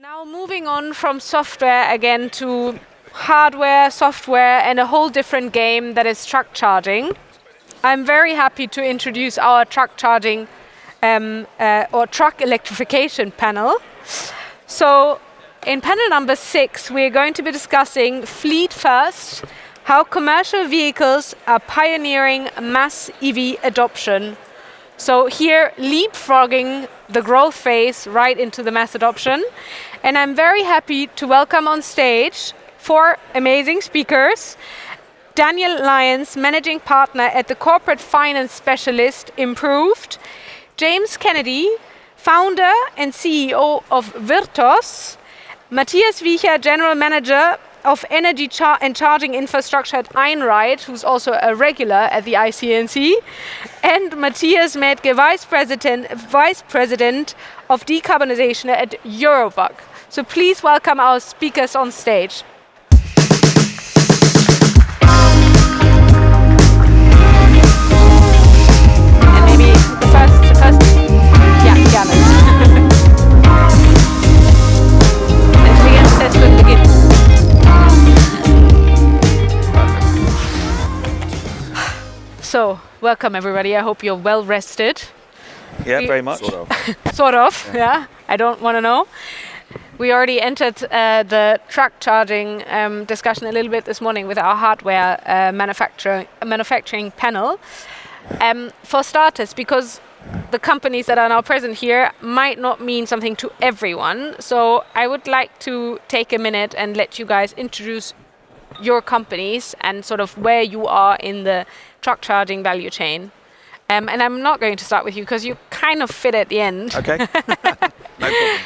Now moving on from software again to hardware, software, and a whole different game that is truck charging. I'm very happy to introduce our truck charging or truck electrification panel. So in panel number 6, we're going to be discussing Fleet First, how commercial vehicles are pioneering mass EV adoption. So here, leapfrogging the growth phase right into the mass adoption. And I'm very happy to welcome on stage 4 amazing speakers. Daniel Lyons, Managing Partner at the Corporate Finance Specialist Improved. James Kennedy, Founder and CEO of Virtos. Matthias Wiecher, General Manager of Energy and Charging Infrastructure at Einride, who's also a regular at the ICNC. And Matthias Metke, Vice President of Decarbonization at Eurobug. So please welcome our speakers on stage. And maybe the first, yeah, gerne. So, welcome everybody. I hope you're well rested. Yeah, very much. Sort of, yeah. I don't want to know. We already entered the truck charging discussion a little bit this morning with our hardware manufacturing panel. For starters, because the companies that are now present here might not mean something to everyone, so I would like to take a minute and let you guys introduce your companies and sort of where you are in the truck charging value chain. And I'm not going to start with you because you kind of fit at the end. Okay. No problem.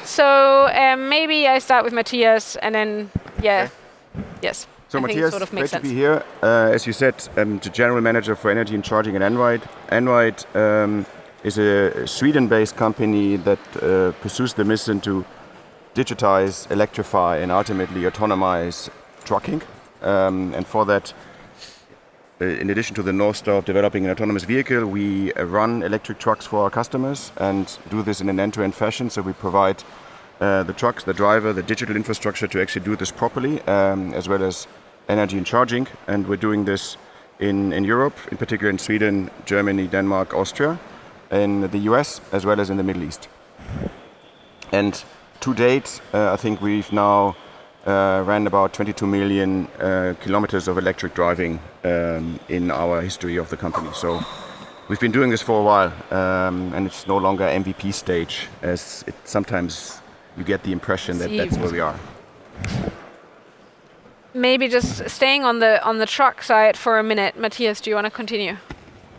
So maybe I start with Matthias and then, yeah, okay. Yes. So I Matthias, sort of great sense. to be here. As you said, the General Manager for Energy and Charging at Einride. Einride is a Sweden-based company that pursues the mission to digitize, electrify, and ultimately autonomize trucking. And for that, in addition to the North Star of developing an autonomous vehicle, we run electric trucks for our customers and do this in an end-to-end fashion. So we provide the trucks, the driver, the digital infrastructure to actually do this properly, as well as energy and charging. And we're doing this in Europe, in particular in Sweden, Germany, Denmark, Austria, in the US, as well as in the Middle East. And to date, I think we've now ran about 22 million kilometers of electric driving in our history of the company. So we've been doing this for a while, and it's no longer MVP stage, as it sometimes you get the impression that that's where we are. Maybe just staying on the truck side for a minute. Matthias, do you want to continue?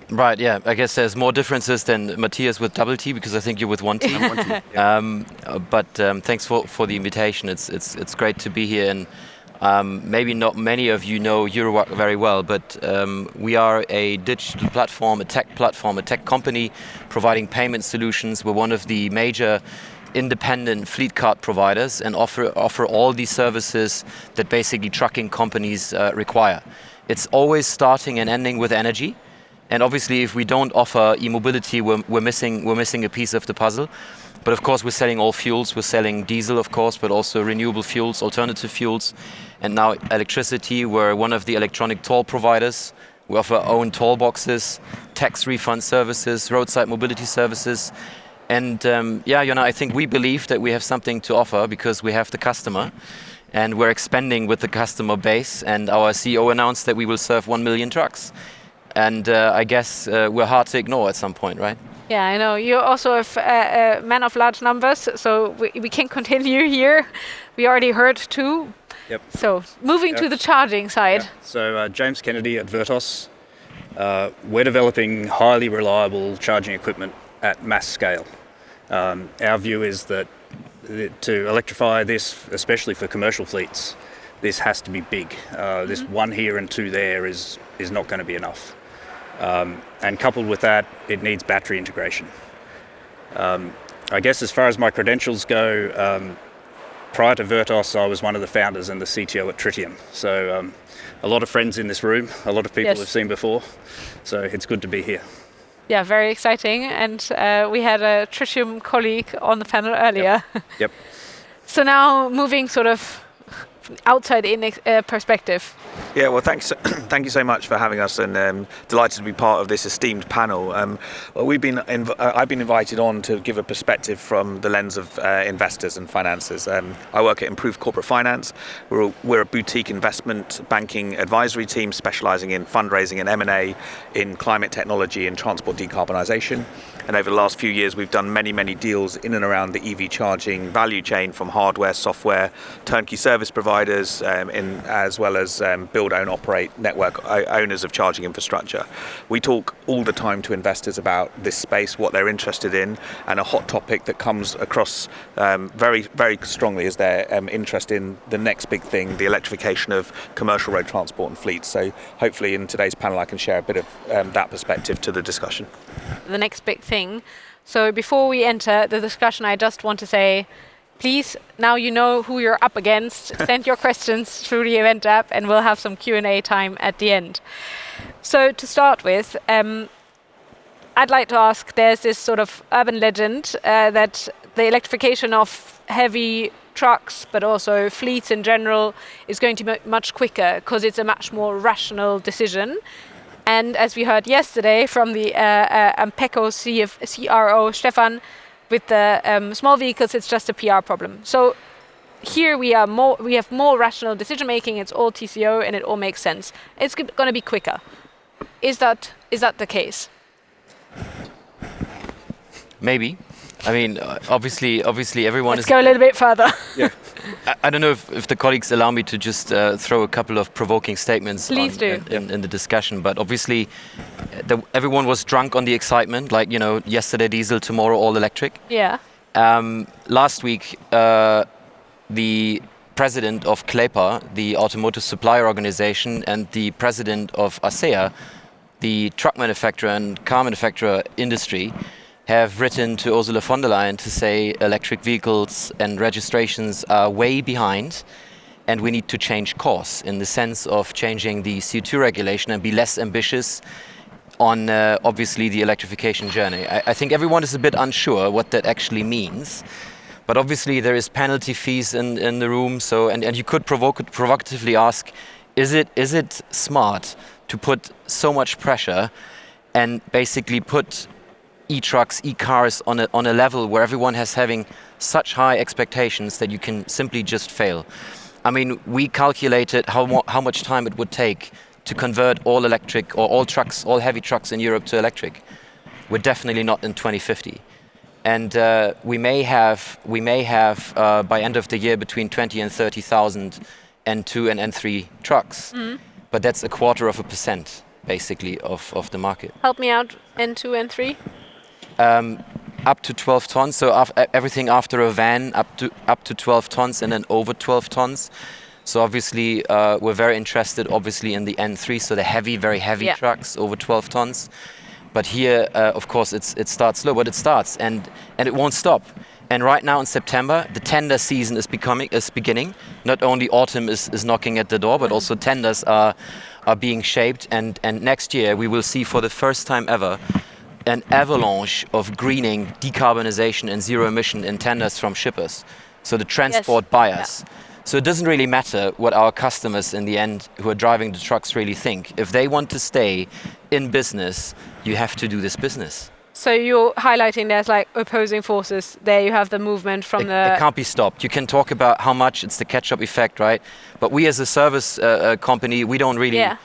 Right, yeah. I guess there's more differences than Matthias with double T, because I think you're with one T. I'm one T. But thanks for the invitation. It's great to be here. And maybe not many of you know Eurowag very well, but we are a digital platform, a tech company providing payment solutions. We're one of the major independent fleet card providers and offer all these services that basically trucking companies require. It's always starting and ending with energy. And obviously, if we don't offer e-mobility, we're missing a piece of the puzzle. But of course, we're selling all fuels. We're selling diesel, of course, but also renewable fuels, alternative fuels, and now electricity. We're one of the electronic toll providers. We offer our own toll boxes, tax refund services, roadside mobility services. And I think we believe that we have something to offer because we have the customer. And we're expanding with the customer base. And our CEO announced that we will serve 1 million trucks. And I guess we're hard to ignore at some point, right? Yeah, I know. You're also a man of large numbers, so we can continue here. We already heard 2. Yep. So moving to the charging side. Yeah. So James Kennedy at Virtos. We're developing highly reliable charging equipment at mass scale. Our view is that to electrify this, especially for commercial fleets, this has to be big. This 1 here and 2 there is not going to be enough. And coupled with that, it needs battery integration. I guess as far as my credentials go, prior to Virtos, I was one of the founders and the CTO at Tritium. So a lot of friends in this room, a lot of people have seen before. So it's good to be here. Yeah, very exciting. And we had a Tritium colleague on the panel earlier. Yep. So now moving sort of outside in perspective. Yeah, well, thanks. Thank you so much for having us, and delighted to be part of this esteemed panel. Well, I've been invited on to give a perspective from the lens of investors and financiers. I work at Improved Corporate Finance. We're a boutique investment banking advisory team specialising in fundraising and M&A in climate technology and transport decarbonisation. And over the last few years, we've done many, many deals in and around the EV charging value chain, from hardware, software, turnkey service providers, as well as build, own, operate network owners of charging infrastructure. We talk all the time to investors about this space, what they're interested in, and a hot topic that comes across very, very strongly is their interest in the next big thing, the electrification of commercial road transport and fleets. So hopefully in today's panel I can share a bit of that perspective to the discussion. The next big thing. So before we enter the discussion, I just want to say, please, now you know who you're up against, send your questions through the event app and we'll have some Q&A time at the end. So to start with, I'd like to ask, there's this sort of urban legend that the electrification of heavy trucks, but also fleets in general, is going to be much quicker because it's a much more rational decision. And as we heard yesterday from the Ampeco CRO, Stefan, with the small vehicles, it's just a PR problem. So here we have more rational decision making. It's all TCO and it all makes sense. It's going to be quicker. Is that the case? Maybe. I mean, obviously, everyone Let's go a little bit further. Yeah. I don't know if the colleagues allow me to just throw a couple of provoking statements Please do. In the discussion, but obviously everyone was drunk on the excitement, like, yesterday diesel, tomorrow all electric. Yeah. Last week, the president of CLEPA, the automotive supplier organization, and the president of ASEA, the truck manufacturer and car manufacturer industry, have written to Ursula von der Leyen to say electric vehicles and registrations are way behind and we need to change course in the sense of changing the CO2 regulation and be less ambitious on obviously the electrification journey. I think everyone is a bit unsure what that actually means, but obviously there is penalty fees in the room, so and you could provocatively ask, is it smart to put so much pressure and basically put e-trucks, e-cars on a level where everyone has having such high expectations that you can simply just fail. I mean, we calculated how much time it would take to convert all electric or all trucks, all heavy trucks in Europe to electric. We're definitely not in 2050. And we may have by end of the year between 20 and 30,000 N2 and N3 trucks. Mm. But that's 0.25% basically of the market. Help me out, N2, N3? Up to 12 tons, so everything after a van up to 12 tons and then over 12 tons. So obviously we're very interested obviously in the N3, so the very heavy trucks over 12 tons. But here of course it starts slow, but it starts and it won't stop. And right now in September the tender season is beginning. Not only autumn is knocking at the door, but also tenders are being shaped, and next year we will see for the first time ever an avalanche of greening, decarbonization and zero emission in tenders from shippers, so the transport buyers. Yeah. So it doesn't really matter what our customers in the end who are driving the trucks really think. If they want to stay in business, you have to do this business. So you're highlighting there's like opposing forces. There you have the movement from It can't be stopped. You can talk about how much it's the catch-up effect, right? But we as a service company, we don't really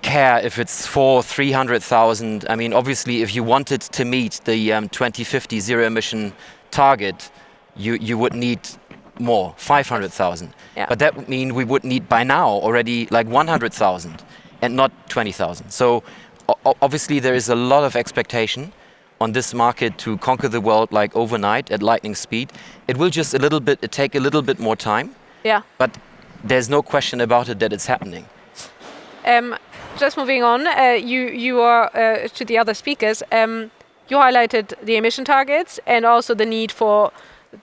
care if it's 300,000. I mean, obviously, if you wanted to meet the 2050 zero emission target, you would need more, 500,000. Yeah. But that would mean we would need by now already like 100,000 and not 20,000. So obviously there is a lot of expectation on this market to conquer the world like overnight at lightning speed. It will just take a little bit more time. Yeah. But there's no question about it that it's happening. Just moving on, you are to the other speakers. You highlighted the emission targets and also the need for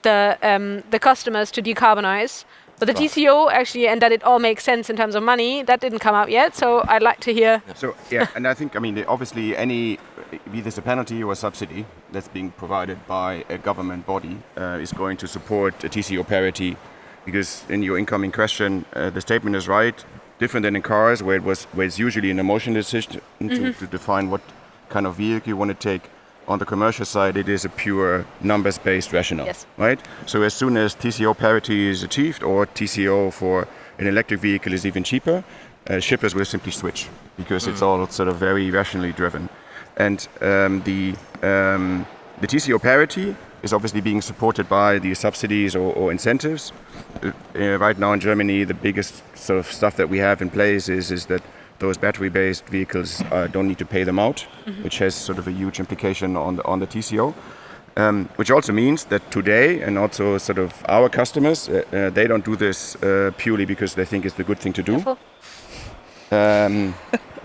the customers to decarbonize. But the TCO actually, and that it all makes sense in terms of money, that didn't come out yet. So I'd like to hear. So yeah, and I think, I mean, obviously any be this a penalty or a subsidy that's being provided by a government body, is going to support a TCO parity. Because in your incoming question, the statement is right. Different than in cars, where it's usually an emotional decision to define what kind of vehicle you want to take. On the commercial side, it is a pure numbers-based rationale, right? So as soon as TCO parity is achieved, or TCO for an electric vehicle is even cheaper, shippers will simply switch, because it's all sort of very rationally driven. And the TCO parity is obviously being supported by the subsidies or incentives. Right now in Germany, the biggest sort of stuff that we have in place is that those battery-based vehicles don't need to pay them out, which has sort of a huge implication on the TCO. Which also means that today, and also sort of our customers, they don't do this purely because they think it's the good thing to do,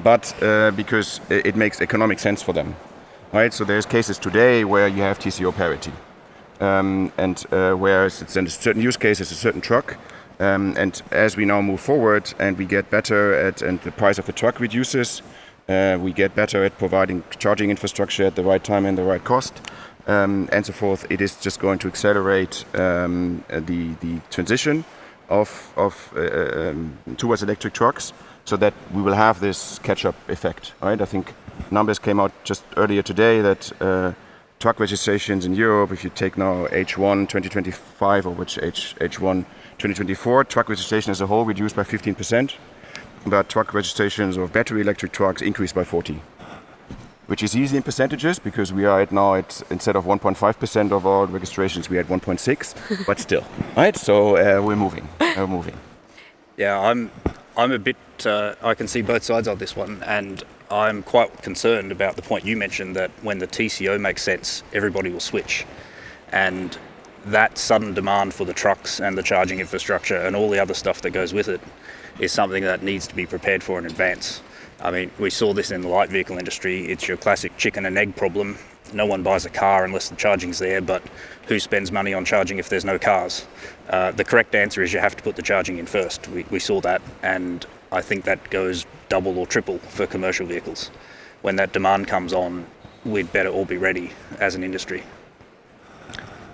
but because it makes economic sense for them. Right? So there's cases today where you have TCO parity. And whereas it's in a certain use case, it's a certain truck. And as we now move forward and we get better at, and the price of the truck reduces, we get better at providing charging infrastructure at the right time and the right cost, and so forth. It is just going to accelerate the transition towards electric trucks, so that we will have this catch-up effect. Right? I think numbers came out just earlier today that truck registrations in Europe, if you take now H1 2025 or H1 2024, truck registration as a whole reduced by 15%, but truck registrations of battery electric trucks increased by 40%, which is easy in percentages because we are instead of 1.5% of our registrations, we had 1.6%, but still, right? So we're moving. Yeah, I'm a bit, I can see both sides of this one, and I'm quite concerned about the point you mentioned that when the TCO makes sense, everybody will switch. And that sudden demand for the trucks and the charging infrastructure and all the other stuff that goes with it is something that needs to be prepared for in advance. I mean, we saw this in the light vehicle industry. It's your classic chicken and egg problem. No one buys a car unless the charging's there, but who spends money on charging if there's no cars? The correct answer is you have to put the charging in first. We saw that, and I think that goes double or triple for commercial vehicles. When that demand comes on, we'd better all be ready as an industry.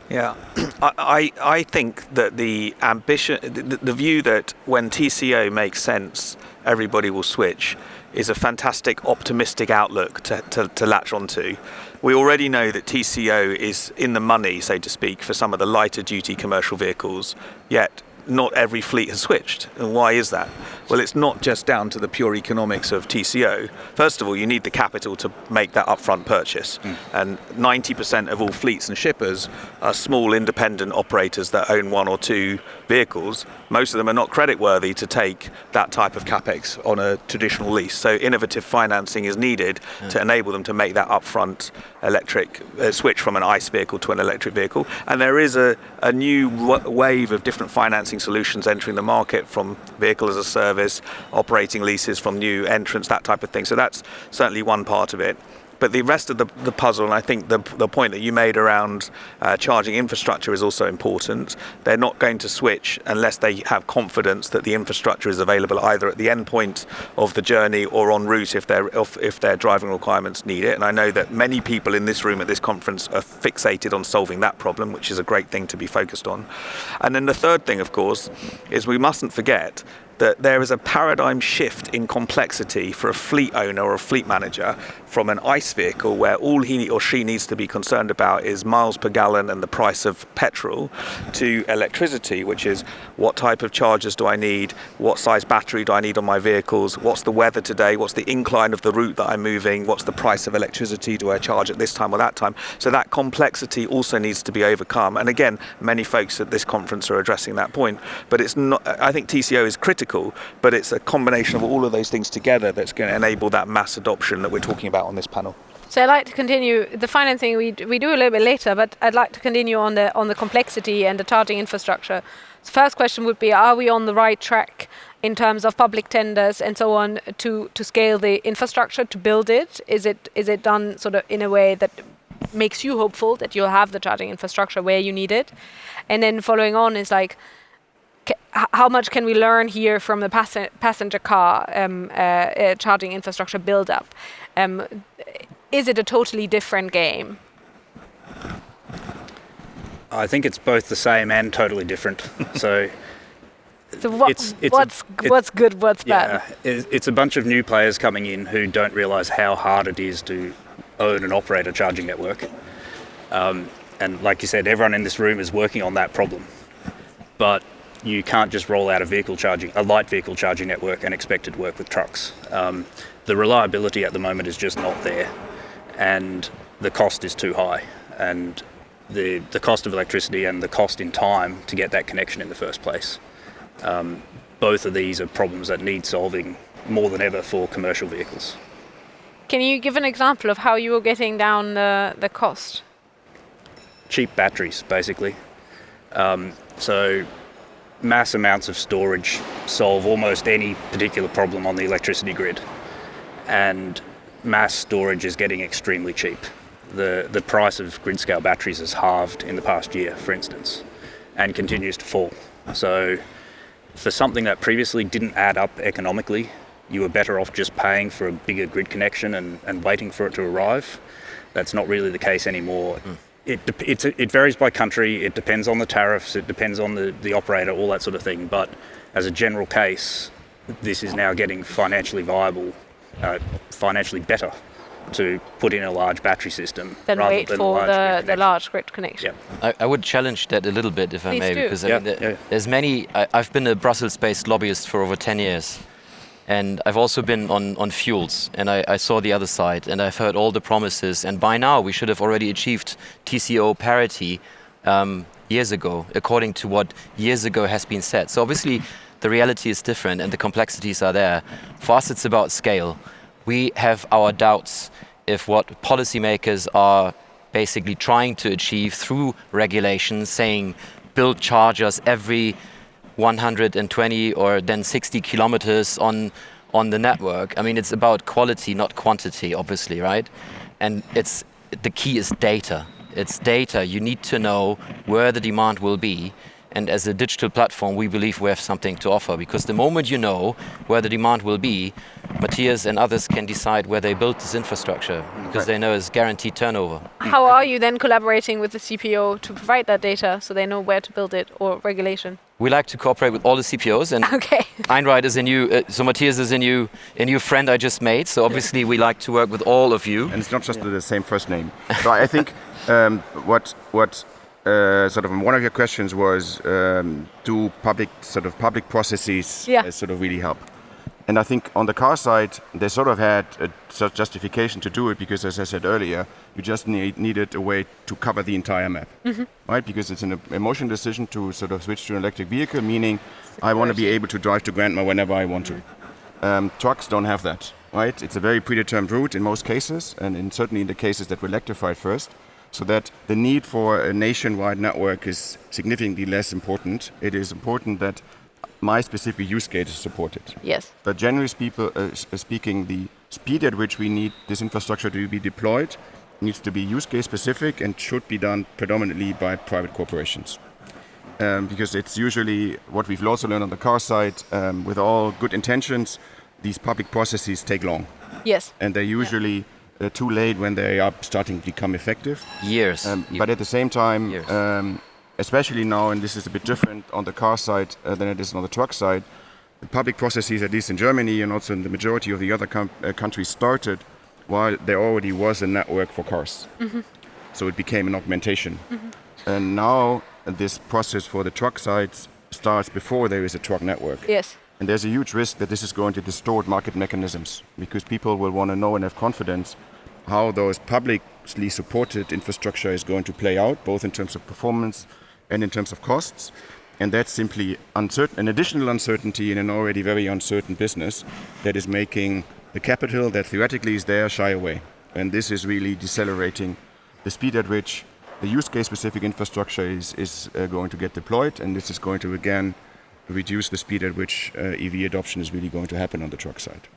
Yeah, I think that the ambition, the view that when TCO makes sense, everybody will switch, is a fantastic optimistic outlook to latch onto. We already know that TCO is in the money, so to speak, for some of the lighter duty commercial vehicles, yet not every fleet has switched. And why is that? Well, it's not just down to the pure economics of TCO. First of all, you need the capital to make that upfront purchase. And 90% of all fleets and shippers are small independent operators that own one or two vehicles. Most of them are not creditworthy to take that type of capex on a traditional lease. So innovative financing is needed to enable them to make that upfront electric switch from an ICE vehicle to an electric vehicle. And there is a new wave of different financing solutions entering the market, from vehicle as a service, operating leases from new entrants, that type of thing. So that's certainly one part of it. But the rest of the puzzle, and I think the point that you made around charging infrastructure is also important. They're not going to switch unless they have confidence that the infrastructure is available either at the end point of the journey or en route if their driving requirements need it. And I know that many people in this room at this conference are fixated on solving that problem, which is a great thing to be focused on. And then the third thing, of course, is we mustn't forget that there is a paradigm shift in complexity for a fleet owner or a fleet manager from an ICE vehicle where all he or she needs to be concerned about is miles per gallon and the price of petrol, to electricity, which is what type of chargers do I need, what size battery do I need on my vehicles, what's the weather today, what's the incline of the route that I'm moving, what's the price of electricity, do I charge at this time or that time. So that complexity also needs to be overcome. And again, many folks at this conference are addressing that point, but it's not, I think TCO is critical, but it's a combination of all of those things together that's going to enable that mass adoption that we're talking about on this panel. So I'd like to continue the financing. We do a little bit later, but I'd like to continue on the complexity and the charging infrastructure. The first question would be: are we on the right track in terms of public tenders and so on to scale the infrastructure, to build it? Is it done sort of in a way that makes you hopeful that you'll have the charging infrastructure where you need it? And then following on is like, how much can we learn here from the passenger car charging infrastructure build-up? is it a totally different game? I think it's both the same and totally different. So what's good, what's bad? It's a bunch of new players coming in who don't realise how hard it is to own and operate a charging network. And like you said, everyone in this room is working on that problem. But you can't just roll out a light vehicle charging network and expect it to work with trucks. The reliability at the moment is just not there, and the cost is too high. And the cost of electricity and the cost in time to get that connection in the first place. Both of these are problems that need solving more than ever for commercial vehicles. Can you give an example of how you were getting down the cost? Cheap batteries, basically. So mass amounts of storage solve almost any particular problem on the electricity grid. And mass storage is getting extremely cheap. The price of grid-scale batteries has halved in the past year, for instance, and continues to fall. So for something that previously didn't add up economically, you were better off just paying for a bigger grid connection and waiting for it to arrive. That's not really the case anymore. It varies by country, it depends on the tariffs, it depends on the operator, all that sort of thing. But as a general case, this is now getting financially viable, financially better to put in a large battery system then rather wait than for the large grid connection. Yeah. I would challenge that a little bit, if I may, because there's many. I've been a Brussels-based lobbyist for over 10 years, and I've also been on fuels, and I saw the other side, and I've heard all the promises, and by now we should have already achieved TCO parity years ago, according to what years ago has been said. So obviously the reality is different, and the complexities are there. For us, it's about scale. We have our doubts if what policymakers are basically trying to achieve through regulations, saying build chargers every 120 or then 60 kilometers on the network. I mean, it's about quality, not quantity, obviously, right? And the key is data. It's data. You need to know where the demand will be. And as a digital platform, we believe we have something to offer, because the moment you know where the demand will be, Matthias and others can decide where they build this infrastructure, because they know it's guaranteed turnover. How are you then collaborating with the CPO to provide that data so they know where to build it, or regulation? We like to cooperate with all the CPOs, and Einride is a new, so Matthias is a new friend I just made. So obviously we like to work with all of you. And it's not just the same first name. So I think what sort of one of your questions was, do public processes sort of really help? And I think on the car side, they sort of had a sort of justification to do it, because, as I said earlier, you just needed a way to cover the entire map, right? Because it's an emotional decision to sort of switch to an electric vehicle, meaning I want to be able to drive to Grandma whenever I want to. Trucks don't have that, right? It's a very predetermined route in most cases, and certainly in the cases that were electrified first, so that the need for a nationwide network is significantly less important. It is important that my specific use case is supported. Yes. But generally speaking, the speed at which we need this infrastructure to be deployed needs to be use case specific and should be done predominantly by private corporations. Because it's usually what we've also learned on the car side, with all good intentions, these public processes take long. Yes. And they're usually too late when they are starting to become effective. Years. But at the same time, especially now, and this is a bit different on the car side than it is on the truck side, the public processes, at least in Germany and also in the majority of the other countries, started while there already was a network for cars. So it became an augmentation. And now this process for the truck sides starts before there is a truck network. Yes. And there's a huge risk that this is going to distort market mechanisms, because people will want to know and have confidence how those publicly supported infrastructure is going to play out, both in terms of performance and in terms of costs. And that's simply an additional uncertainty in an already very uncertain business that is making the capital that theoretically is there shy away. And this is really decelerating the speed at which the use case specific infrastructure is going to get deployed. And this is going to, again, reduce the speed at which EV adoption is really going to happen on the truck side.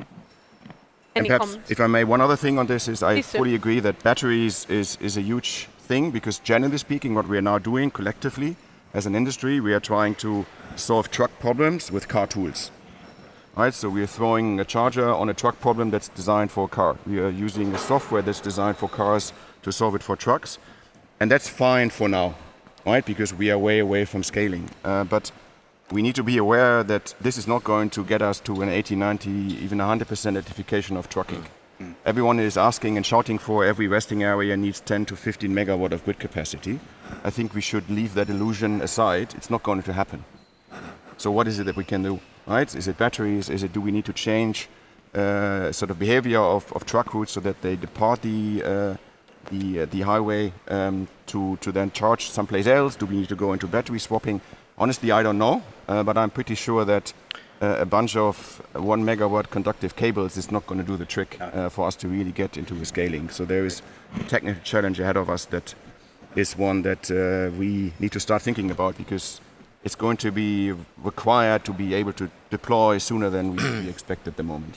And perhaps, if I may, one other thing on this is I fully agree that batteries is a huge thing, because generally speaking, what we are now doing collectively as an industry, we are trying to solve truck problems with car tools. Right, so we are throwing a charger on a truck problem that's designed for a car. We are using a software that's designed for cars to solve it for trucks. And that's fine for now, right? Because we are way away from scaling. But we need to be aware that this is not going to get us to an 80, 90, even 100% electrification of trucking. Everyone is asking and shouting for every resting area needs 10 to 15 megawatt of grid capacity. I think we should leave that illusion aside. It's not going to happen. So what is it that we can do? Right? Is it batteries? Do we need to change sort of behavior of truck routes so that they depart the highway to then charge someplace else? Do we need to go into battery swapping? Honestly, I don't know, but I'm pretty sure that a bunch of 1 megawatt conductive cables is not going to do the trick for us to really get into the scaling. So there is a technical challenge ahead of us that is one that we need to start thinking about, because it's going to be required to be able to deploy sooner than we expect at the moment.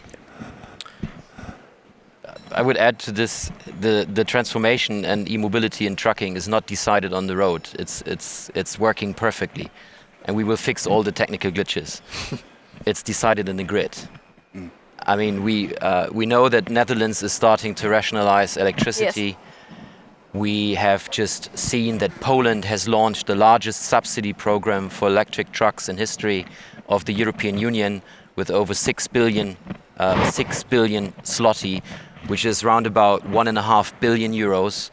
I would add to this, the transformation and e-mobility in trucking is not decided on the road. It's working perfectly, and we will fix all the technical glitches. It's decided in the grid. I mean, we know that Netherlands is starting to rationalize electricity. Yes. We have just seen that Poland has launched the largest subsidy program for electric trucks in history of the European Union, with over 6 billion zloty, which is round about 1.5 billion euros.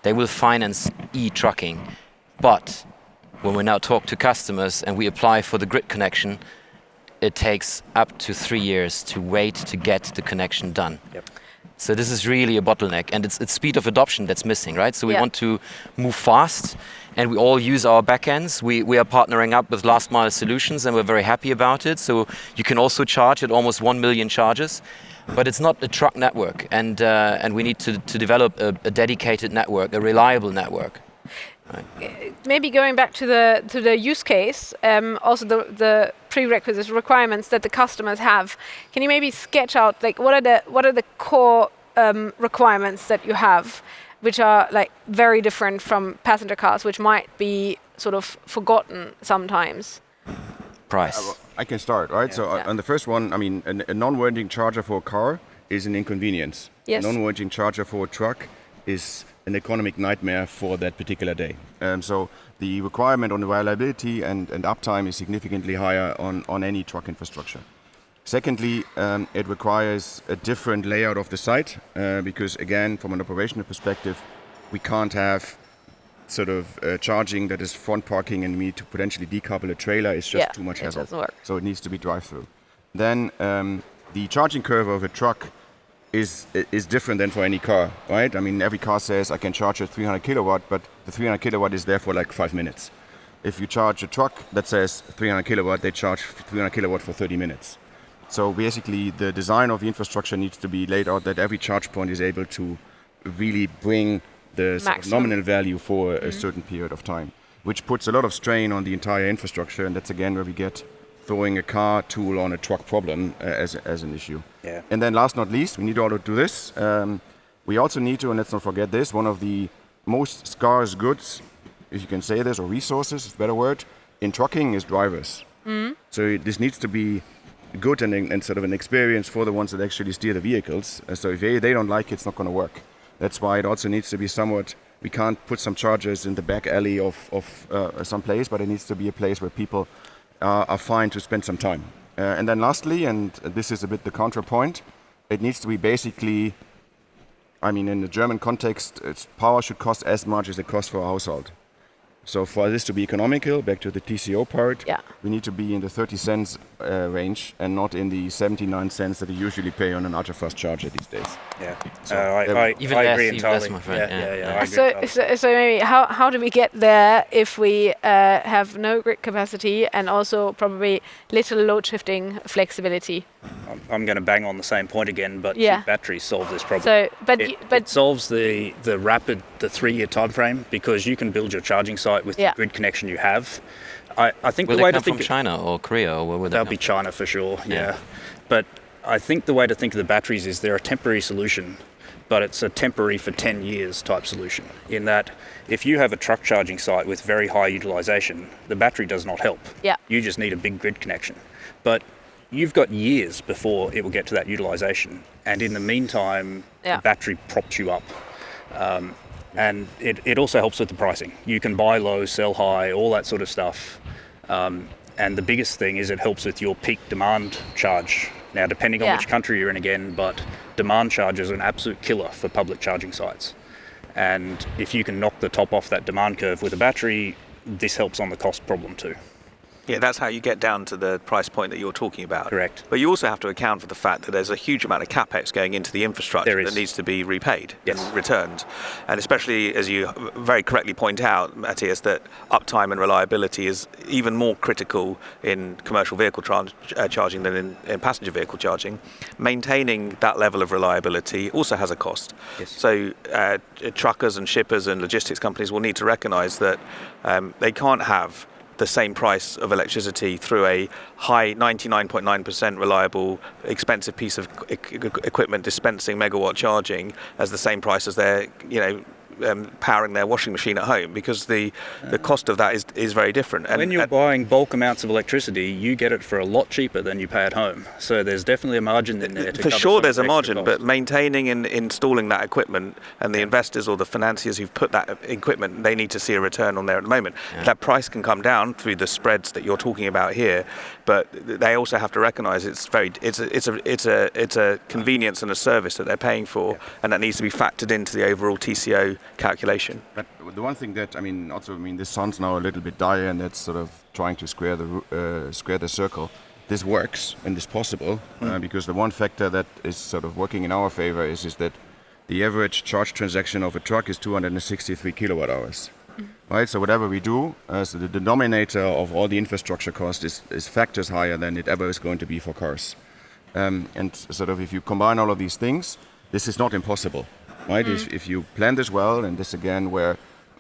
They will finance e-trucking. But when we now talk to customers and we apply for the grid connection, it takes up to 3 years to wait to get the connection done. Yep. So this is really a bottleneck, and it's speed of adoption that's missing, right? So we want to move fast, and we all use our backends. We are partnering up with last mile solutions, and we're very happy about it. So you can also charge at almost 1 million charges, but it's not a truck network, and we need to develop a dedicated network, a reliable network. Right. Maybe going back to the use case, also the prerequisites, requirements that the customers have. Can you maybe sketch out like what are the core requirements that you have, which are like very different from passenger cars, which might be sort of forgotten sometimes? Price. I can start, right? So on the first one, I mean, a non-winding charger for a car is an inconvenience. Yes. A non-winding charger for a truck is an economic nightmare for that particular day. So the requirement on reliability and uptime is significantly higher on any truck infrastructure. Secondly, it requires a different layout of the site because, again, from an operational perspective, we can't have sort of charging that is front parking and we need to potentially decouple a trailer. It's just too much hassle. It doesn't work. So it needs to be drive-through. Then the charging curve of a truck is different than for any car, right? I mean, every car says I can charge at 300 kilowatt, but the 300 kilowatt is there for like 5 minutes. If you charge a truck that says 300 kilowatt, they charge 300 kilowatt for 30 minutes. So basically, the design of the infrastructure needs to be laid out that every charge point is able to really bring the sort of nominal value for a certain period of time, which puts a lot of strain on the entire infrastructure, and that's again where we get throwing a car tool on a truck problem as an issue. Yeah. And then last not least, we need to do this. We also need to, and let's not forget this, one of the most scarce goods, if you can say this, or resources, is a better word, in trucking is drivers. So this needs to be good and sort of an experience for the ones that actually steer the vehicles. So if they don't like it, it's not going to work. That's why it also needs to be somewhat, we can't put some chargers in the back alley of some place, but it needs to be a place where people are fine to spend some time. And then lastly, and this is a bit the counterpoint, it needs to be basically, I mean, in the German context, power should cost as much as it costs for a household. So for this to be economical, back to the TCO part, we need to be in the 30 cents range and not in the 79 cents that you usually pay on an ultra-fast charger these days. Yeah, So I agree entirely. My friend. I agree entirely. So maybe how do we get there if we have no grid capacity and also probably little load shifting flexibility? I'm going to bang on the same point again, but batteries solve this problem. So, It solves the 3-year time frame because you can build your charging site with the grid connection you have. I think will the way they to come think from China or Korea, or where would they'll they be come? China for sure. Yeah, but I think the way to think of the batteries is they're a temporary solution, but it's a temporary for 10 years type solution. In that, if you have a truck charging site with very high utilization, the battery does not help. Yeah. You just need a big grid connection, but you've got years before it will get to that utilization. And in the meantime, the battery props you up. And it also helps with the pricing. You can buy low, sell high, all that sort of stuff. And the biggest thing is it helps with your peak demand charge. Now, depending on which country you're in again, but demand charge is an absolute killer for public charging sites. And if you can knock the top off that demand curve with a battery, this helps on the cost problem too. Yeah, that's how you get down to the price point that you're talking about. Correct. But you also have to account for the fact that there's a huge amount of capex going into the infrastructure that needs to be repaid and returned. And especially, as you very correctly point out, Matthias, that uptime and reliability is even more critical in commercial vehicle charging than in passenger vehicle charging. Maintaining that level of reliability also has a cost. Yes. So truckers and shippers and logistics companies will need to recognise that they can't have the same price of electricity through a high 99.9% reliable, expensive piece of equipment dispensing megawatt charging as the same price as their, powering their washing machine at home, because the cost of that is very different. And when you're buying bulk amounts of electricity, you get it for a lot cheaper than you pay at home. So there's definitely a margin in there. For sure there's a margin, but maintaining and installing that equipment, and the investors or the financiers who've put that equipment, they need to see a return on there at the moment. That price can come down through the spreads that you're talking about here, but they also have to recognise it's a convenience and a service that they're paying for, and that needs to be factored into the overall TCO calculation. But the one thing that this sounds now a little bit dire, and that's sort of trying to square the circle. This works and is possible because the one factor that is sort of working in our favor is that the average charge transaction of a truck is 263 kilowatt hours. Right, so whatever we do, so the denominator of all the infrastructure cost is factors higher than it ever is going to be for cars. And sort of if you combine all of these things, this is not impossible. Right? If you plan this well, and this again where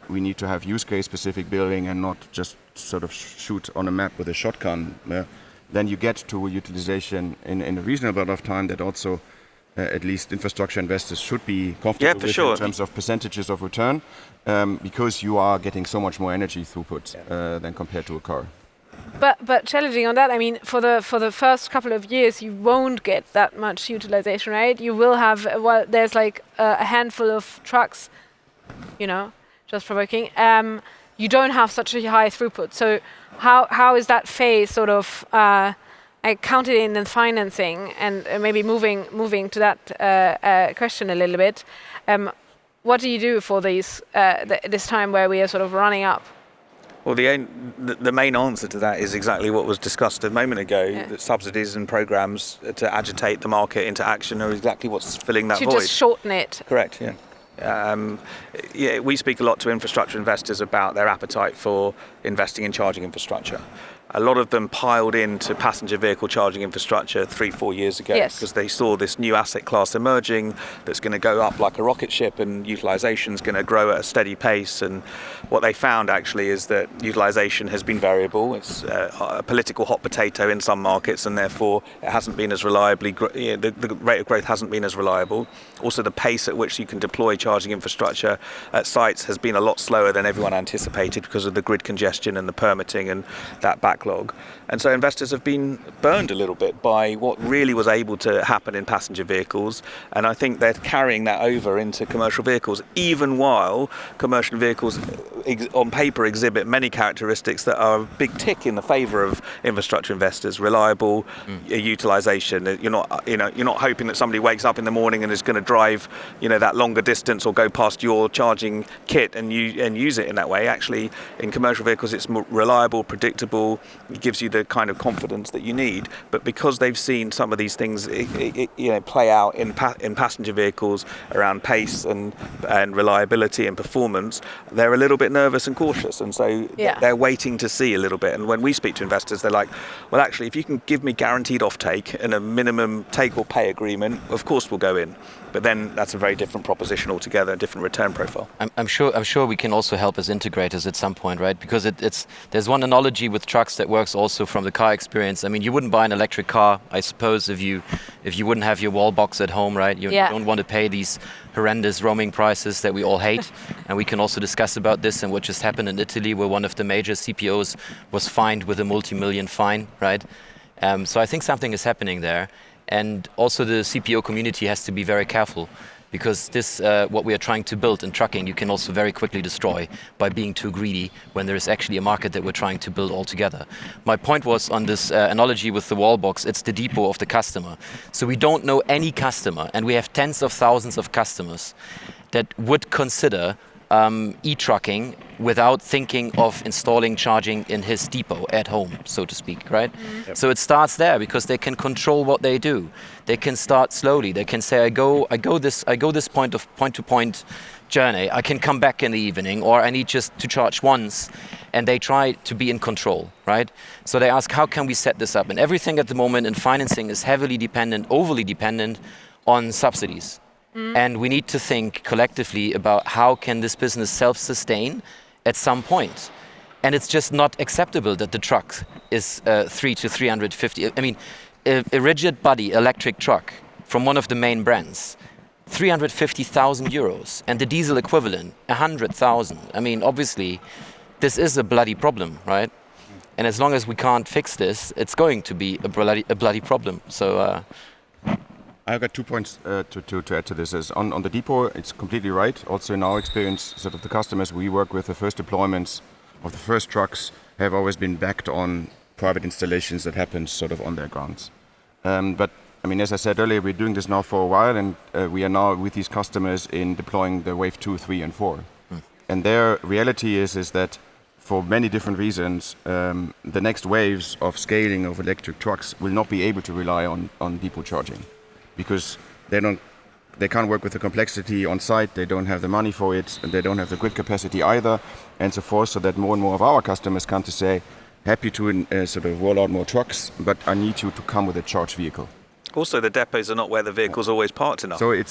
we need to have use case specific building and not just sort of shoot on a map with a shotgun, then you get to utilization in a reasonable amount of time that also at least infrastructure investors should be comfortable with in terms of percentages of return, because you are getting so much more energy throughput than compared to a car. But challenging on that, I mean, for the first couple of years, you won't get that much utilization, right? You will have, there's like a handful of trucks, just provoking. You don't have such a high throughput. So how is that phase sort of counted in the financing? And maybe moving to that question a little bit, what do you do for these this time where we are sort of running up? Well, the main answer to that is exactly what was discussed a moment ago, that subsidies and programs to agitate the market into action are exactly what's filling that void. To just shorten it. Correct, we speak a lot to infrastructure investors about their appetite for investing in charging infrastructure. A lot of them piled into passenger vehicle charging infrastructure 3-4 years ago because they saw this new asset class emerging that's going to go up like a rocket ship, and utilization is going to grow at a steady pace. And what they found actually is that utilization has been variable. It's a political hot potato in some markets, and therefore it hasn't been as reliably, the rate of growth hasn't been as reliable. Also, the pace at which you can deploy charging infrastructure at sites has been a lot slower than everyone anticipated because of the grid congestion and the permitting and that backlog. And so investors have been burned a little bit by what really was able to happen in passenger vehicles, and I think they're carrying that over into commercial vehicles, even while commercial vehicles on paper exhibit many characteristics that are a big tick in the favour of infrastructure investors: reliable utilization. You're not hoping that somebody wakes up in the morning and is going to drive that longer distance or go past your charging kit and use it in that way. Actually, in commercial vehicles, it's more reliable, predictable. It gives you the kind of confidence that you need. But because they've seen some of these things play out in passenger vehicles around pace and reliability and performance, they're a little bit nervous and cautious, and so they're waiting to see a little bit. And when we speak to investors, they're like, well, actually, if you can give me guaranteed offtake and a minimum take or pay agreement, of course we'll go in. But then that's a very different proposition altogether, a different return profile. I'm sure we can also help as integrators at some point, right? Because there's one analogy with trucks that works also from the car experience. I mean, you wouldn't buy an electric car, I suppose, if you wouldn't have your wall box at home, right? You don't want to pay these horrendous roaming prices that we all hate. And we can also discuss about this and what just happened in Italy, where one of the major CPOs was fined with a multi-million fine, right? So I think something is happening there, and also the CPO community has to be very careful, because this, what we are trying to build in trucking, you can also very quickly destroy by being too greedy when there is actually a market that we're trying to build all together. My point was on this analogy with the wall box, it's the depot of the customer. So we don't know any customer, and we have tens of thousands of customers that would consider e-trucking without thinking of installing charging in his depot at home, so to speak, right? Yep. So it starts there, because they can control what they do. They can start slowly. They can say, I go this point-to-point journey. I can come back in the evening, or I need just to charge once, and they try to be in control, right? So they ask, how can we set this up? And everything at the moment in financing is heavily dependent, overly dependent on subsidies. And we need to think collectively about how can this business self-sustain at some point. And it's just not acceptable that the truck is 3 to 350. I mean, a rigid body electric truck from one of the main brands, 350,000 euros, and the diesel equivalent, 100,000. I mean, obviously, this is a bloody problem, right? And as long as we can't fix this, it's going to be a bloody problem. So. I've got 2 points to add to this. Is on the depot, it's completely right. Also in our experience, sort of the customers we work with, the first deployments of the first trucks have always been backed on private installations that happen sort of on their grounds. But I mean, as I said earlier, we're doing this now for a while, and we are now with these customers in deploying the wave 2, 3, and 4. And their reality is that for many different reasons, the next waves of scaling of electric trucks will not be able to rely on depot charging, because they can't work with the complexity on site, they don't have the money for it, and they don't have the grid capacity either, and so forth, so that more and more of our customers come to say, happy to sort of roll out more trucks, but I need you to come with a charged vehicle. Also, the depots are not where the vehicle's always parked enough. So I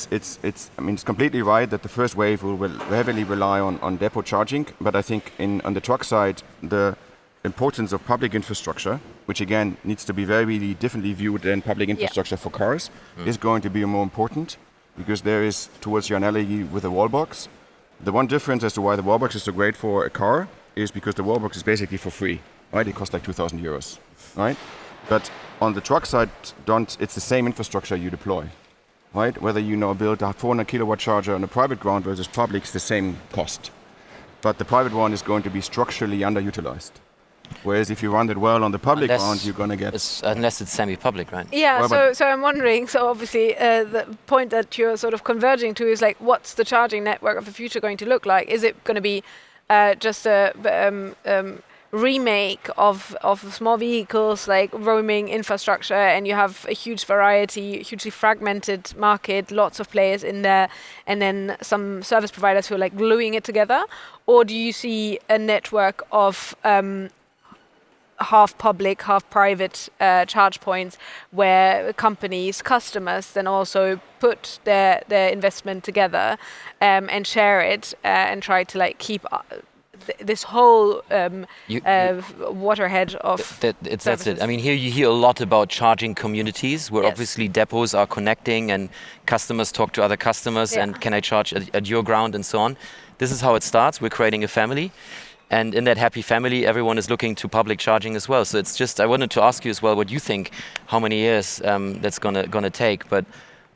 mean, it's completely right that the first wave will heavily rely on depot charging, but I think on the truck side, the importance of public infrastructure, which again needs to be very differently viewed than public infrastructure for cars, is going to be more important, because there is, towards your analogy with the wall box, the one difference as to why the wall box is so great for a car is because the wall box is basically for free, right? It costs like 2,000 euros, right? But on the truck side, it's the same infrastructure you deploy, right? Whether you build a 400 kilowatt charger on a private ground versus public, it's the same cost. But the private one is going to be structurally underutilized. Whereas if you run it well on the public ground, you're going to get... Unless it's semi-public, right? Yeah, well, so I'm wondering, so obviously the point that you're sort of converging to is like, what's the charging network of the future going to look like? Is it going to be just a remake of small vehicles, like roaming infrastructure, and you have a huge variety, hugely fragmented market, lots of players in there, and then some service providers who are like gluing it together? Or do you see a network of half public, half private charge points where companies, customers then also put their investment together and share it and try to like keep this whole waterhead of that's it. I mean, here you hear a lot about charging communities where obviously depots are connecting and customers talk to other customers and can I charge at your ground and so on. This is how it starts. We're creating a family. And in that happy family, everyone is looking to public charging as well. So it's just, I wanted to ask you as well what you think, how many years that's gonna take. But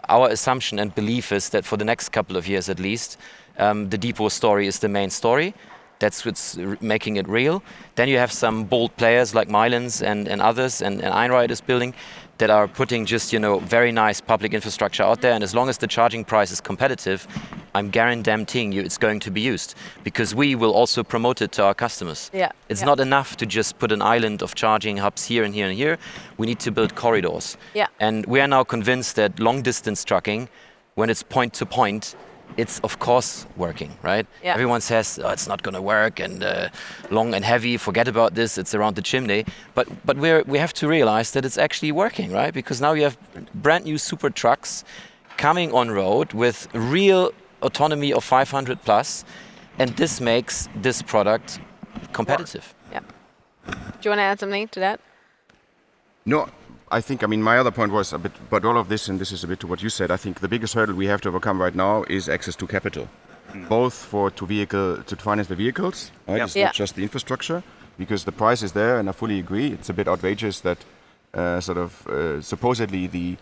our assumption and belief is that for the next couple of years at least, the depot story is the main story. That's what's making it real. Then you have some bold players like Milans and others, and Einride is building, that are putting just, very nice public infrastructure out there. And as long as the charging price is competitive, I'm guaranteeing you it's going to be used, because we will also promote it to our customers. It's not enough to just put an island of charging hubs here and here and here. We need to build corridors. And we are now convinced that long distance trucking, when it's point to point, it's of course working, right? Everyone says it's not going to work, and long and heavy, forget about this, it's around the chimney. But we have to realize that it's actually working, right? Because now you have brand new super trucks coming on road with real autonomy of 500 plus, and this makes this product competitive. Do you want to add something to that? No. I think, my other point was a bit about all of this, and this is a bit to what you said. I think the biggest hurdle we have to overcome right now is access to capital, both to finance the vehicles, right? It's not just the infrastructure, because the price is there, and I fully agree. It's a bit outrageous that supposedly the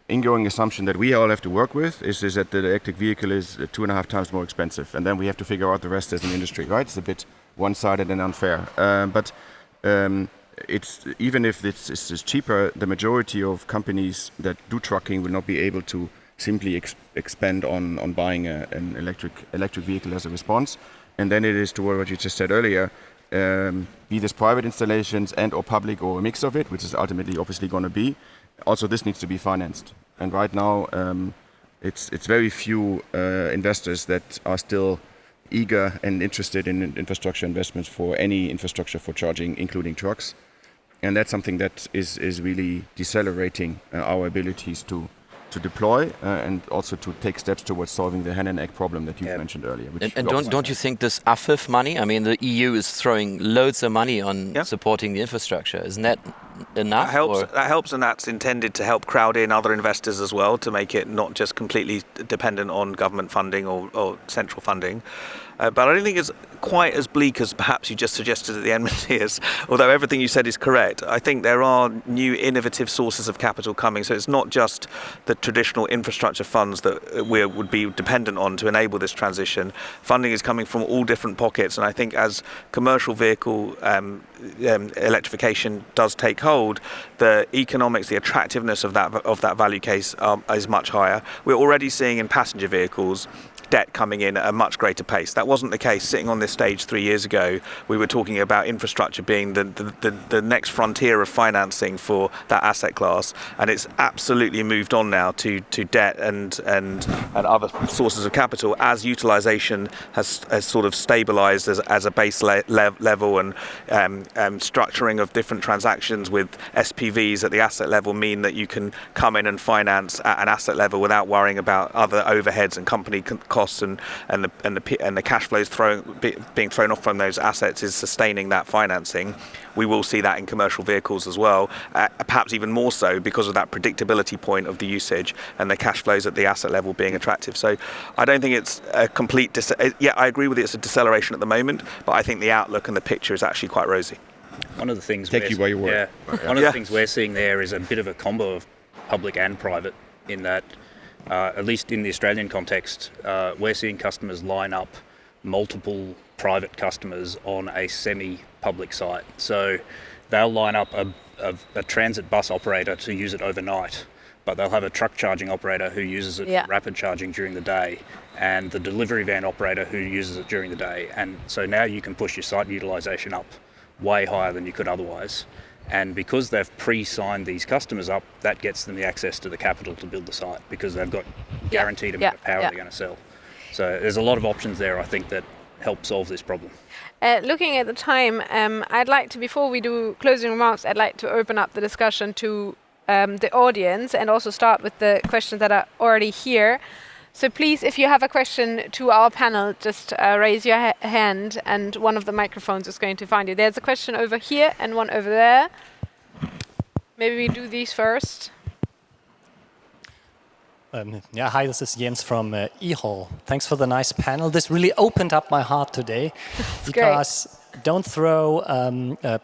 ingoing assumption that we all have to work with is that the electric vehicle is 2.5 times more expensive, and then we have to figure out the rest as an industry, right? It's a bit one-sided and unfair. But it's even if it's cheaper, the majority of companies that do trucking will not be able to simply expand on buying an electric vehicle as a response. And then it is to what you just said earlier, be this private installations and or public or a mix of it, which is ultimately obviously going to be. Also, this needs to be financed. And right now, it's very few investors that are still eager and interested in infrastructure investments for any infrastructure for charging, including trucks. And that's something that is really decelerating our abilities to deploy and also to take steps towards solving the hen and egg problem that you've mentioned earlier. And don't you think this AFIF money, I mean, the EU is throwing loads of money on supporting the infrastructure. Isn't that enough? That helps, and that's intended to help crowd in other investors as well, to make it not just completely dependent on government funding or central funding. But I don't think it's quite as bleak as perhaps you just suggested at the end, Matthias, although everything you said is correct. I think there are new innovative sources of capital coming, so it's not just the traditional infrastructure funds that we would be dependent on to enable this transition. Funding is coming from all different pockets, and I think as commercial vehicle electrification does take hold, the economics, the attractiveness of that value case is much higher. We're already seeing in passenger vehicles debt coming in at a much greater pace. That wasn't the case sitting on this stage 3 years ago. We were talking about infrastructure being the next frontier of financing for that asset class, and it's absolutely moved on now to debt and other sources of capital as utilization has sort of stabilized as a base level, and structuring of different transactions with SPVs at the asset level mean that you can come in and finance at an asset level without worrying about other overheads and company costs, and the cash flows being thrown off from those assets is sustaining that financing. We will see that in commercial vehicles as well, perhaps even more so because of that predictability point of the usage and the cash flows at the asset level being attractive. So I don't think it's a complete I agree with it, it's a deceleration at the moment, but I think the outlook and the picture is actually quite rosy. One of the things Take you where you were. One of the things we're seeing there is a bit of a combo of public and private, in that at least in the Australian context, we're seeing customers line up multiple private customers on a semi-public site. So they'll line up a transit bus operator to use it overnight, but they'll have a truck charging operator who uses it for rapid charging during the day, and the delivery van operator who uses it during the day. And so now you can push your site utilization up way higher than you could otherwise. And because they've pre-signed these customers up, that gets them the access to the capital to build the site, because they've got guaranteed amount of power they're going to sell. So there's a lot of options there, I think, that help solve this problem. Looking at the time, I'd like to, before we do closing remarks, I'd like to open up the discussion to the audience and also start with the questions that are already here. So please, if you have a question to our panel, just raise your hand and one of the microphones is going to find you. There's a question over here and one over there. Maybe we do these first. Hi, this is Jens from eHall. Thanks for the nice panel. This really opened up my heart today, because don't throw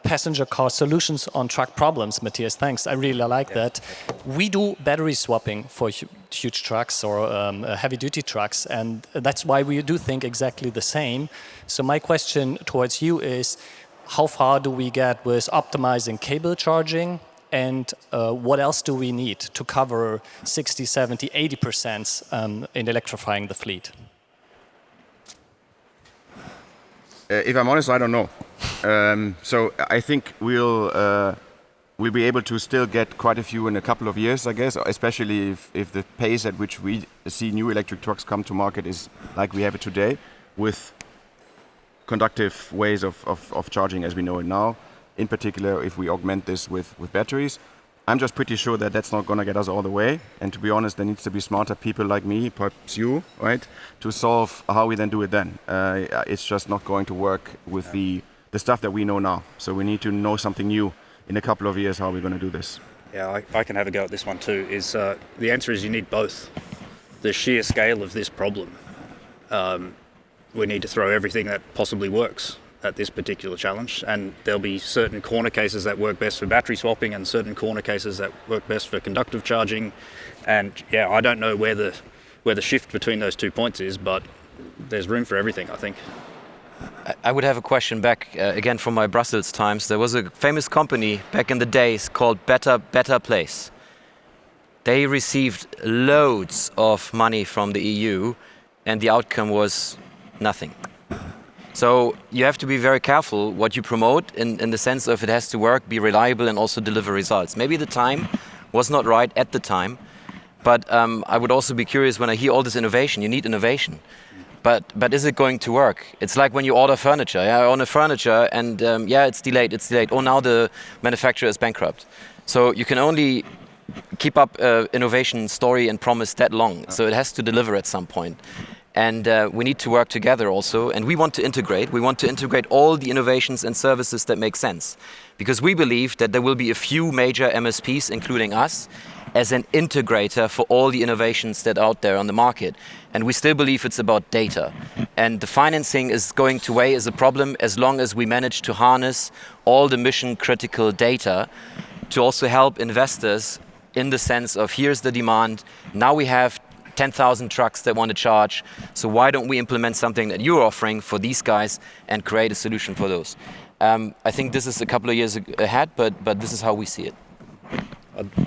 passenger car solutions on truck problems, Matthias. Thanks, I really like that. We do battery swapping for huge trucks or heavy-duty trucks, and that's why we do think exactly the same. So my question towards you is, how far do we get with optimizing cable charging? And what else do we need to cover 60, 70, 80% in electrifying the fleet? If I'm honest, I don't know. So I think we'll be able to still get quite a few in a couple of years, I guess, especially if the pace at which we see new electric trucks come to market is like we have it today, with conductive ways of charging as we know it now. In particular, if we augment this with batteries. I'm just pretty sure that that's not going to get us all the way. And to be honest, there needs to be smarter people like me, perhaps you, right, to solve how we then do it then. It's just not going to work with the stuff that we know now. So we need to know something new in a couple of years how we're going to do this. Yeah, I can have a go at this one too. The answer is you need both. The sheer scale of this problem, we need to throw everything that possibly works at this particular challenge, and there'll be certain corner cases that work best for battery swapping and certain corner cases that work best for conductive charging. And yeah, I don't know where the shift between those 2 points is, but there's room for everything, I think. I would have a question back again from my Brussels times. There was a famous company back in the days called Better Place. They received loads of money from the EU, and the outcome was nothing. So you have to be very careful what you promote in the sense of it has to work, be reliable, and also deliver results. Maybe the time was not right at the time, but I would also be curious when I hear all this innovation. You need innovation, but is it going to work? It's like when you order furniture. Yeah, I order furniture, and it's delayed. Oh, now the manufacturer is bankrupt. So you can only keep up innovation story and promise that long. So it has to deliver at some point. And we need to work together also. And we want to integrate. We want to integrate all the innovations and services that make sense. Because we believe that there will be a few major MSPs, including us, as an integrator for all the innovations that are out there on the market. And we still believe it's about data. And the financing is going to weigh as a problem as long as we manage to harness all the mission critical data to also help investors in the sense of here's the demand, now we have 10,000 trucks that want to charge, so why don't we implement something that you're offering for these guys and create a solution for those? I think this is a couple of years ahead, but this is how we see it.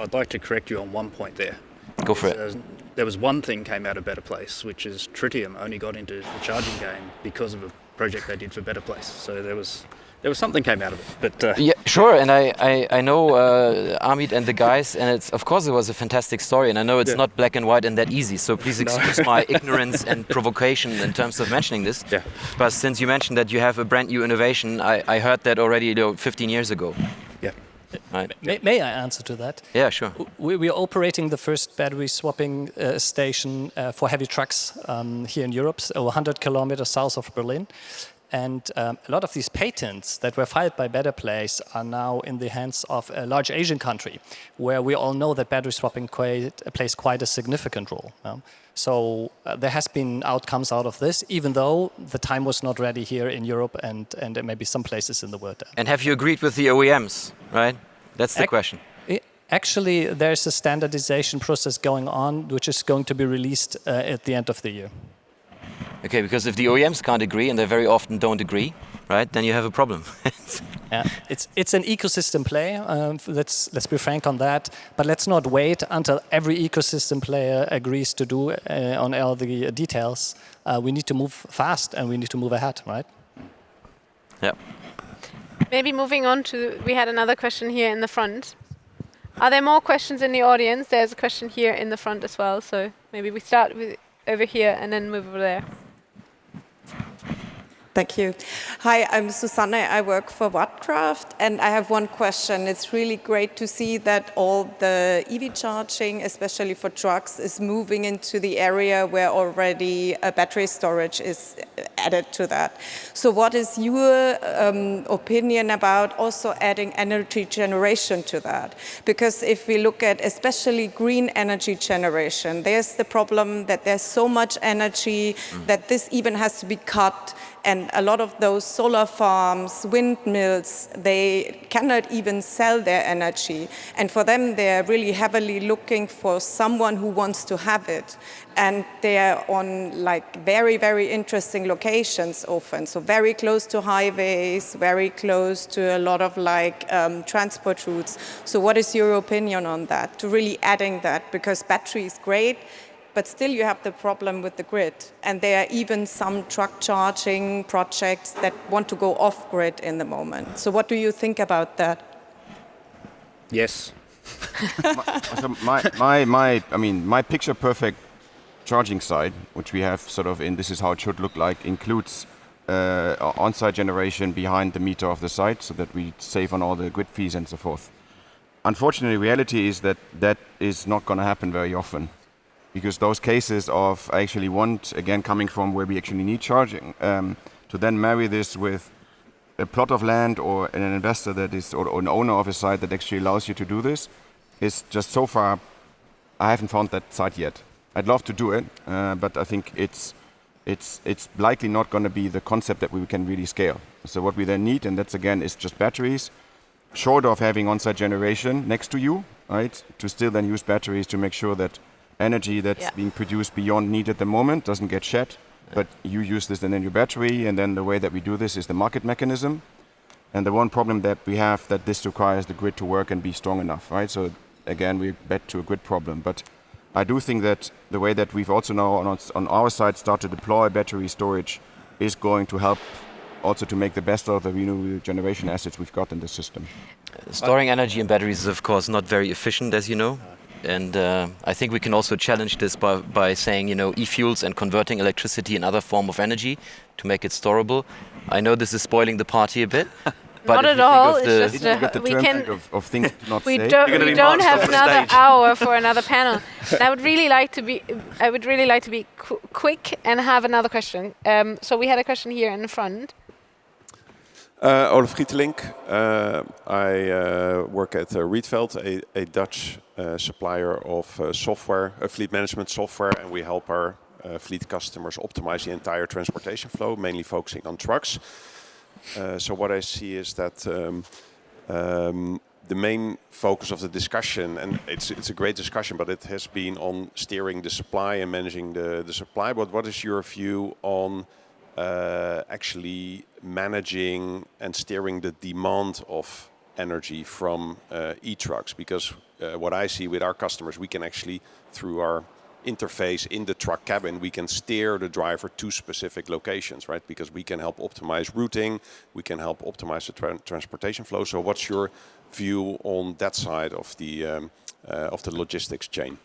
I'd like to correct you on one point there. Go for it. There was one thing came out of Better Place, which is Tritium only got into the charging game because of a project they did for Better Place. So there was something came out of it. But yeah, sure. And I know Amit and the guys, and it's of course it was a fantastic story. And I know it's not black and white and that easy. So please excuse my ignorance and provocation in terms of mentioning this. Yeah. But since you mentioned that you have a brand new innovation, I heard that already 15 years ago. Yeah. Right. May I answer to that? Yeah, sure. We are operating the first battery swapping station for heavy trucks here in Europe, 100 kilometers south of Berlin. And a lot of these patents that were filed by Better Place are now in the hands of a large Asian country, where we all know that battery swapping plays quite a significant role. So there has been outcomes out of this, even though the time was not ready here in Europe and maybe some places in the world. And have you agreed with the OEMs, right? That's the question. Actually, there's a standardization process going on, which is going to be released at the end of the year. Okay, because if the OEMs can't agree, and they very often don't agree, right, then you have a problem. Yeah, it's an ecosystem play. Let's be frank on that. But let's not wait until every ecosystem player agrees to do on all the details. We need to move fast and we need to move ahead, right? Yeah. Maybe moving on to, we had another question here in the front. Are there more questions in the audience? There's a question here in the front as well. So maybe we start with over here and then move over there. Thank you. Hi, I'm Susanne. I work for Wattcraft, and I have one question. It's really great to see that all the EV charging, especially for trucks, is moving into the area where already a battery storage is added to that. So what is your opinion about also adding energy generation to that? Because if we look at especially green energy generation, there's the problem that there's so much energy that this even has to be cut. And a lot of those solar farms, windmills, they cannot even sell their energy. And for them, they're really heavily looking for someone who wants to have it. And they're on like very, very interesting locations often. So very close to highways, very close to a lot of like transport routes. So what is your opinion on that, to really adding that? Because battery is great, but still you have the problem with the grid. And there are even some truck charging projects that want to go off-grid in the moment. So what do you think about that? yes. My picture-perfect charging site, which we have sort of in this is how it should look like, includes on-site generation behind the meter of the site so that we save on all the grid fees and so forth. Unfortunately, reality is that that is not going to happen very often. Because those cases of I actually want, again, coming from where we actually need charging, to then marry this with a plot of land or an investor that is, or an owner of a site that actually allows you to do this, is just so far, I haven't found that site yet. I'd love to do it, but I think it's likely not going to be the concept that we can really scale. So what we then need, and that's again is just batteries, short of having on-site generation next to you, right? To still then use batteries to make sure that energy that's being produced beyond need at the moment doesn't get shed, but you use this then in your battery, and then the way that we do this is the market mechanism. And the one problem that we have that this requires the grid to work and be strong enough, right? So again, we're back to a grid problem. But I do think that the way that we've also now on our side start to deploy battery storage is going to help also to make the best of the renewable generation assets we've got in the system. Storing energy in batteries is of course not very efficient, as you know. And I think we can also challenge this by saying, e-fuels and converting electricity in other form of energy to make it storable. I know this is spoiling the party a bit. But not at all. It's just we can. Of things to not we say. don't have another hour for another panel. I would really like to be quick and have another question. So we had a question here in the front. Olaf Grietelink. I work at Rietveld, a Dutch supplier of software, fleet management software, and we help our fleet customers optimize the entire transportation flow, mainly focusing on trucks. So what I see is that the main focus of the discussion, and it's a great discussion, but it has been on steering the supply and managing the supply. But what is your view on actually managing and steering the demand of energy from e-trucks? Because what I see with our customers, we can actually, through our interface in the truck cabin, we can steer the driver to specific locations, right? Because we can help optimize routing, we can help optimize the transportation flow. So what's your view on that side of the logistics chain?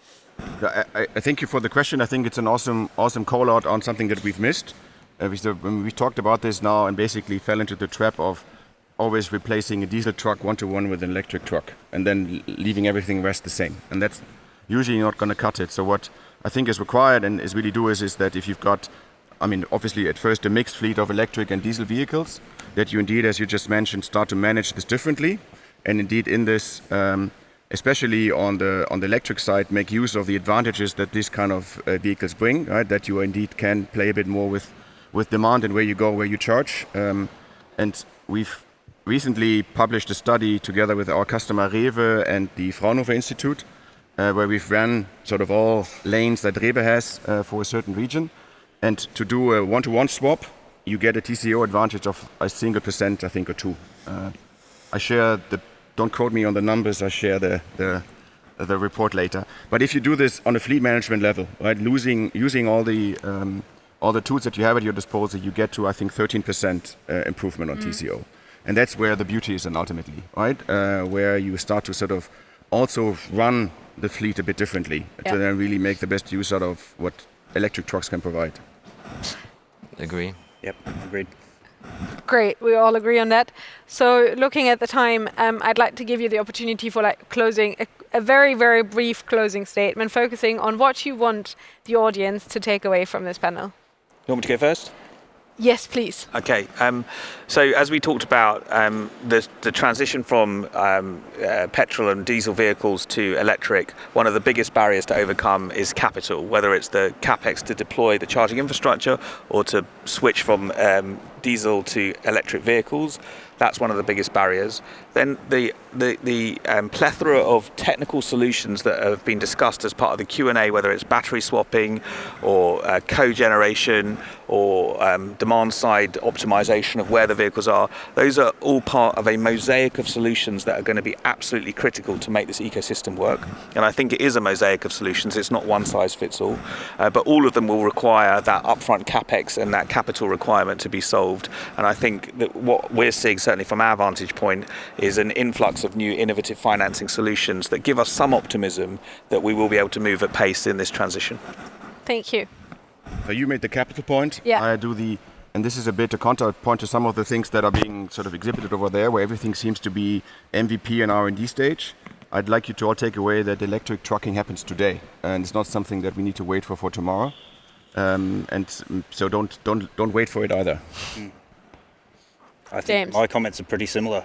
I thank you for the question. I think it's an awesome call out on something that we've missed. We talked about this now and basically fell into the trap of always replacing a diesel truck one-to-one with an electric truck and then leaving everything rest the same. And that's usually not going to cut it. So what I think is required and is really is that if you've got, obviously at first a mixed fleet of electric and diesel vehicles, that you indeed, as you just mentioned, start to manage this differently. And indeed in this, especially on the electric side, make use of the advantages that this kind of vehicles bring, right? That you indeed can play a bit more with demand and where you go, where you charge. And we've recently published a study together with our customer Rewe and the Fraunhofer Institute, where we've ran sort of all lanes that Rewe has for a certain region. And to do a one-to-one swap, you get a TCO advantage of a single %, I think, or two. I share don't quote me on the numbers, I share the report later. But if you do this on a fleet management level, right, using all the tools that you have at your disposal, you get to, I think, 13% improvement on TCO. And that's where the beauty is, and ultimately, right? Where you start to sort of also run the fleet a bit differently to then really make the best use out of what electric trucks can provide. Agree. Yep, agreed. Great, we all agree on that. So looking at the time, I'd like to give you the opportunity for closing, a very, very brief closing statement, focusing on what you want the audience to take away from this panel. You want me to go first? Yes, please. Okay. So as we talked about, the transition from petrol and diesel vehicles to electric, one of the biggest barriers to overcome is capital, whether it's the capex to deploy the charging infrastructure or to switch from diesel to electric vehicles. That's one of the biggest barriers. Then the plethora of technical solutions that have been discussed as part of the Q&A, whether it's battery swapping or cogeneration or demand-side optimization of where the vehicles are, those are all part of a mosaic of solutions that are going to be absolutely critical to make this ecosystem work. And I think it is a mosaic of solutions. It's not one size fits all, but all of them will require that upfront capex and that capital requirement to be solved. And I think that what we're seeing, certainly from our vantage point, is an influx of new innovative financing solutions that give us some optimism that we will be able to move at pace in this transition. Thank you. So you made the capital point. Yeah. I do and this is a bit a counterpoint to some of the things that are being sort of exhibited over there, where everything seems to be MVP and R&D stage. I'd like you to all take away that electric trucking happens today, and it's not something that we need to wait for tomorrow. And so don't wait for it either. I think my comments are pretty similar.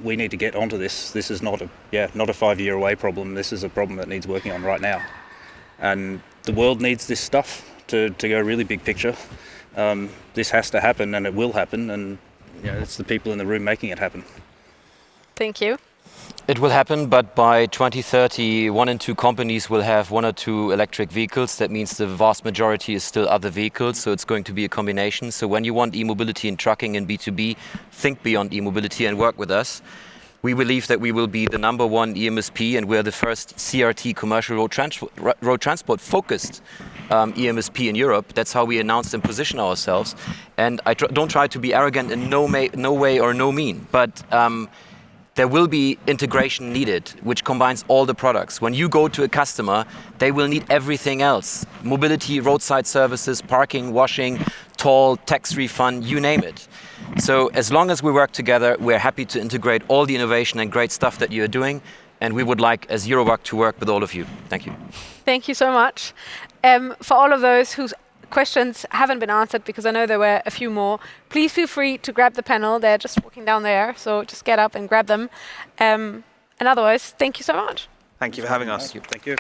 We need to get onto this. This is not a 5-year away problem. This is a problem that needs working on right now, and the world needs this stuff to go really big picture. This has to happen, and it will happen. And it's the people in the room making it happen. Thank you. It will happen, but by 2030, 1 in 2 companies will have 1 or 2 electric vehicles. That means the vast majority is still other vehicles, so it's going to be a combination. So when you want e-mobility in trucking and B2B, think beyond e-mobility and work with us. We believe that we will be the #1 EMSP, and we're the first CRT, commercial road transport focused EMSP in Europe. That's how we announced and position ourselves. And I don't try to be arrogant in no way or no mean, but there will be integration needed, which combines all the products. When you go to a customer, they will need everything else. Mobility, roadside services, parking, washing, toll, tax refund, you name it. So as long as we work together, we're happy to integrate all the innovation and great stuff that you're doing. And we would like, as Eurowag, to work with all of you. Thank you. Thank you so much. For all of those whose questions haven't been answered, because I know there were a few more, please feel free to grab the panel. They're just walking down there, so just get up and grab them. And otherwise, thank you so much. Thank you for having us. Thank you.